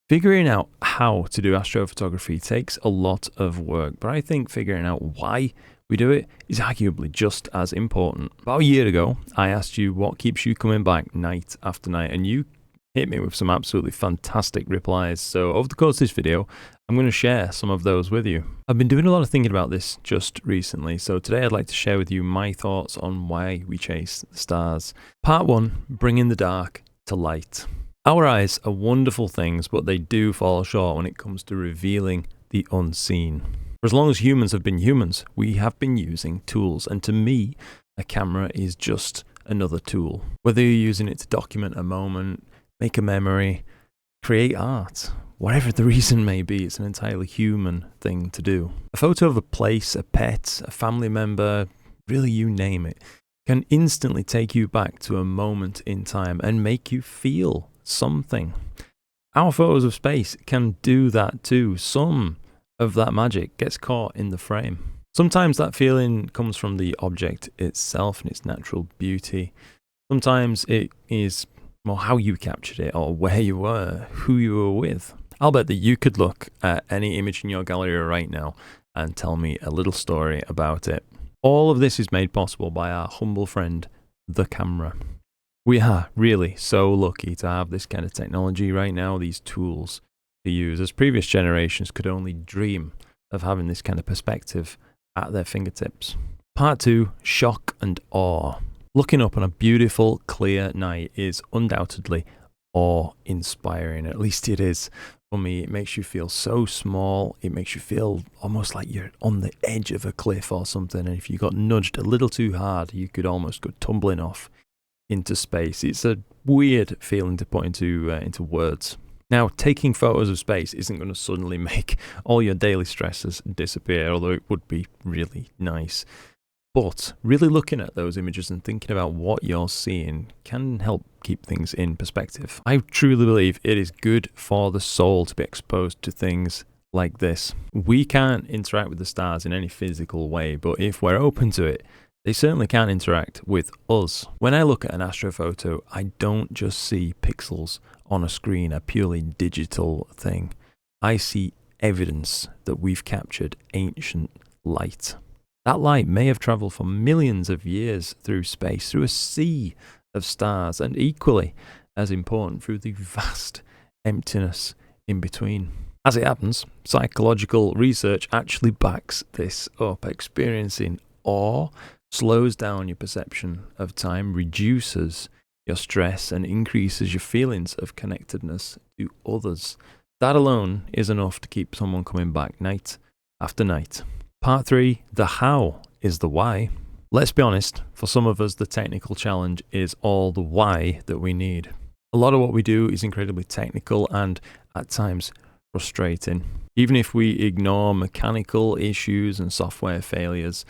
Figuring out how to do astrophotography takes a lot of work, but I think figuring out why we do it is arguably just as important. About a year ago, I asked you what keeps you coming back night after night, and you hit me with some absolutely fantastic replies. So over the course of this video, I'm going to share some of those with you. I've been doing a lot of thinking about this just recently, so today I'd like to share with you my thoughts on why we chase the stars. Part 1, bringing the dark to light. Our eyes are wonderful things, but they do fall short when it comes to revealing the unseen. For as long as humans have been humans, we have been using tools, and to me, a camera is just another tool. Whether you're using it to document a moment, make a memory, create art, whatever the reason may be, it's an entirely human thing to do. A photo of a place, a pet, a family member, really you name it, can instantly take you back to a moment in time and make you feel something. Our photos of space can do that too. Some of that magic gets caught in the frame. Sometimes that feeling comes from the object itself and its natural beauty. Sometimes it is more how you captured it or where you were, who you were with. I'll bet that you could look at any image in your gallery right now and tell me a little story about it. All of this is made possible by our humble friend, the camera. We are really so lucky to have this kind of technology right now, these tools to use, as previous generations could only dream of having this kind of perspective at their fingertips. Part 2, shock and awe. Looking up on a beautiful, clear night is undoubtedly awe-inspiring. At least it is for me. It makes you feel so small. It makes you feel almost like you're on the edge of a cliff or something. And if you got nudged a little too hard, you could almost go tumbling off into space. It's a weird feeling to put into words. Now, taking photos of space isn't going to suddenly make all your daily stresses disappear, although it would be really nice. But really looking at those images and thinking about what you're seeing can help keep things in perspective. I truly believe it is good for the soul to be exposed to things like this. We can't interact with the stars in any physical way, but if we're open to it, they certainly can interact with us. When I look at an astrophoto, I don't just see pixels on a screen, a purely digital thing. I see evidence that we've captured ancient light. That light may have traveled for millions of years through space, through a sea of stars, and equally as important, through the vast emptiness in between. As it happens, psychological research actually backs this up. Experiencing awe slows down your perception of time, reduces your stress, and increases your feelings of connectedness to others. That alone is enough to keep someone coming back night after night. Part 3, the how is the why. Let's be honest, for some of us the technical challenge is all the why that we need. A lot of what we do is incredibly technical and at times frustrating. Even if we ignore mechanical issues and software failures,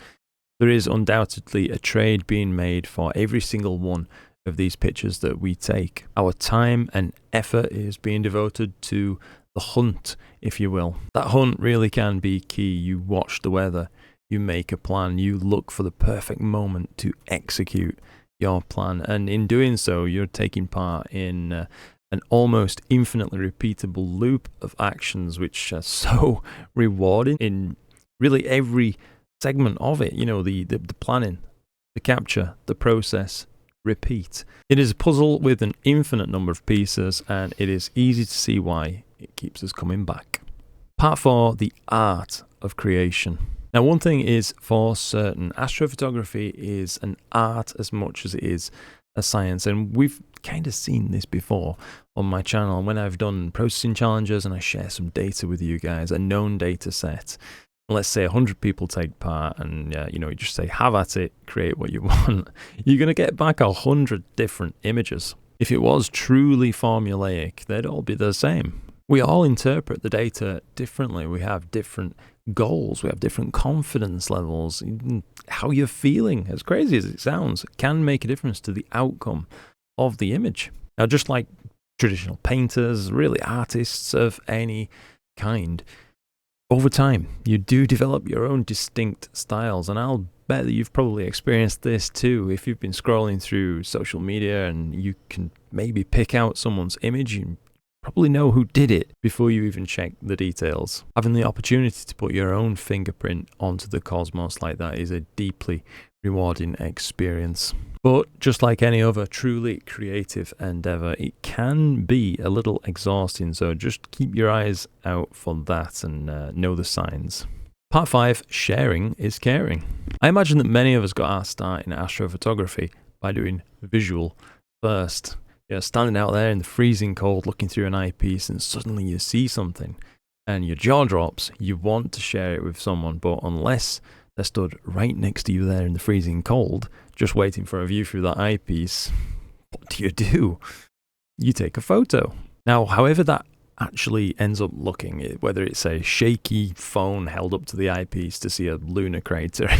there is undoubtedly a trade being made for every single one of these pictures that we take. Our time and effort is being devoted to the hunt, if you will. That hunt really can be key. You watch the weather, you make a plan, you look for the perfect moment to execute your plan, and in doing so, you're taking part in an almost infinitely repeatable loop of actions which are so rewarding in really every segment of it. You know, the planning, the capture, the process, repeat. It is a puzzle with an infinite number of pieces, and it is easy to see why it keeps us coming back. Part 4, the art of creation. Now, one thing is for certain, astrophotography is an art as much as it is a science, and we've kind of seen this before on my channel when I've done processing challenges and I share some data with you guys, a known data set. Let's say 100 people take part and you just say, have at it, create what you want. You're going to get back 100 different images. If it was truly formulaic, they'd all be the same. We all interpret the data differently. We have different goals. We have different confidence levels. Even how you're feeling, as crazy as it sounds, can make a difference to the outcome of the image. Now, just like traditional painters, really artists of any kind, over time, you do develop your own distinct styles, and I'll bet that you've probably experienced this too. If you've been scrolling through social media and you can maybe pick out someone's image, you probably know who did it before you even check the details. Having the opportunity to put your own fingerprint onto the cosmos like that is a deeply rewarding experience. But just like any other truly creative endeavor, it can be a little exhausting, so just keep your eyes out for that and know the signs. Part 5, sharing is caring. I imagine that many of us got our start in astrophotography by doing visual first. You're standing out there in the freezing cold looking through an eyepiece and suddenly you see something and your jaw drops. You want to share it with someone, but unless they're stood right next to you there in the freezing cold, just waiting for a view through that eyepiece, what do? You take a photo. Now, however that actually ends up looking, whether it's a shaky phone held up to the eyepiece to see a lunar crater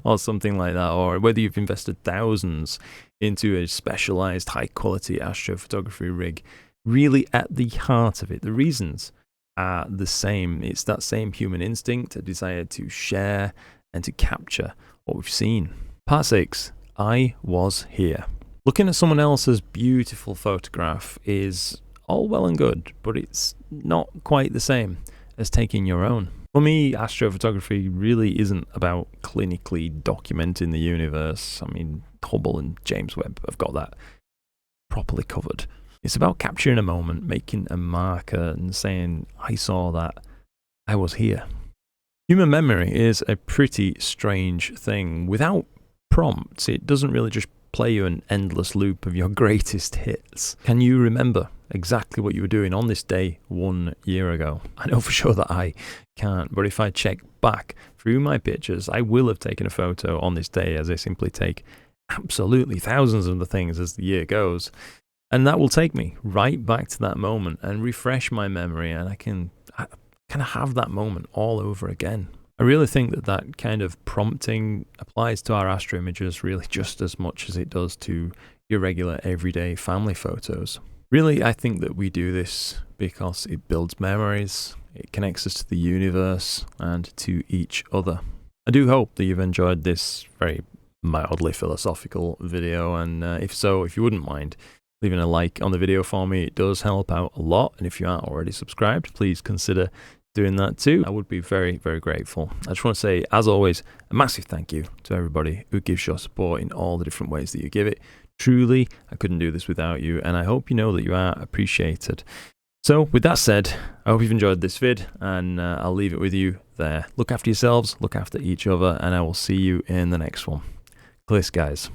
or something like that, or whether you've invested thousands into a specialized high quality astrophotography rig, really at the heart of it, the reasons are the same. It's that same human instinct, a desire to share and to capture what we've seen. Part 6, I was here. Looking at someone else's beautiful photograph is all well and good, but it's not quite the same as taking your own. For me, astrophotography really isn't about clinically documenting the universe. I mean, Hubble and James Webb have got that properly covered. It's about capturing a moment, making a marker and saying, I saw that, I was here. Human memory is a pretty strange thing. Without prompts, it doesn't really just play you an endless loop of your greatest hits. Can you remember exactly what you were doing on this day 1 year ago? I know for sure that I can't, but if I check back through my pictures, I will have taken a photo on this day, as I simply take absolutely thousands of the things as the year goes. And that will take me right back to that moment and refresh my memory, and I kind of have that moment all over again. I really think that that kind of prompting applies to our astro images really just as much as it does to your regular everyday family photos. Really, I think that we do this because it builds memories, it connects us to the universe and to each other. I do hope that you've enjoyed this very mildly philosophical video, and if so, if you wouldn't mind leaving a like on the video for me, it does help out a lot, and if you aren't already subscribed, please consider doing that too. I would be very, very grateful. I just want to say, as always, a massive thank you to everybody who gives your support in all the different ways that you give it. Truly, I couldn't do this without you, and I hope you know that you are appreciated. So, with that said, I hope you've enjoyed this vid, and I'll leave it with you there. Look after yourselves, look after each other, and I will see you in the next one. Cliss, guys.